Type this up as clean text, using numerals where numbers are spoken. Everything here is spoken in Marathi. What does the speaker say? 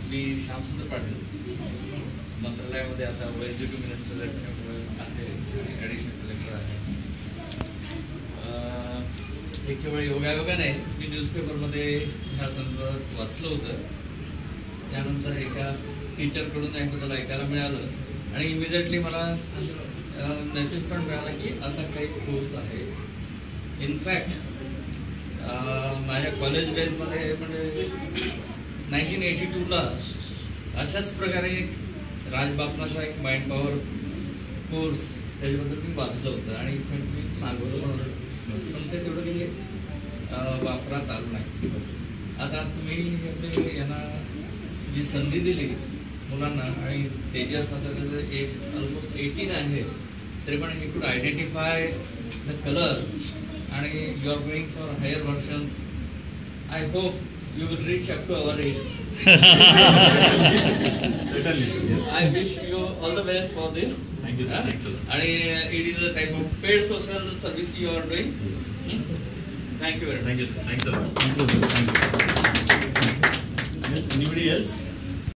मी श्यामसुंदर पाटील मंत्रालयामध्ये आता वाईस ड्युटी मिनिस्टर आहे, ॲडिशनल कलेक्टर आहे. हे केवळ योगायोगा नाही, मी न्यूजपेपरमध्ये ह्या संदर्भात वाचलं होतं. त्यानंतर एका टीचरकडून याबद्दल ऐकायला मिळालं आणि इमिजिएटली मला मेसेज पण मिळाला की असा काही कोर्स आहे. इनफॅक्ट माझ्या कॉलेज डेजमध्ये म्हणजे 1982ला अशाच प्रकारे राजबापनाचा एक माइंड पॉवर कोर्स त्याच्याबद्दल मी वाचलं होतं आणि इनफॅक्ट मी मागवलं पण पण ते तेवढं काही वापरात आलं नाही. आता तुम्ही आपले यांना जी संधी दिली मुलांना आणि तेजस आता त्याचं एक ऑलमोस्ट 18 आहे तरी पण ही कुड आयडेंटिफाय द कलर आणि you are going for higher versions. I hope you will reach up to our age. Certainly, yes. I wish you all the best for this. Thank you, sir. Thanks a lot. And it is a type of paid social service you are doing. Yes. Thank you very much. Thank you, sir. Thanks a lot. Thank you. Thank you. Yes, anybody else?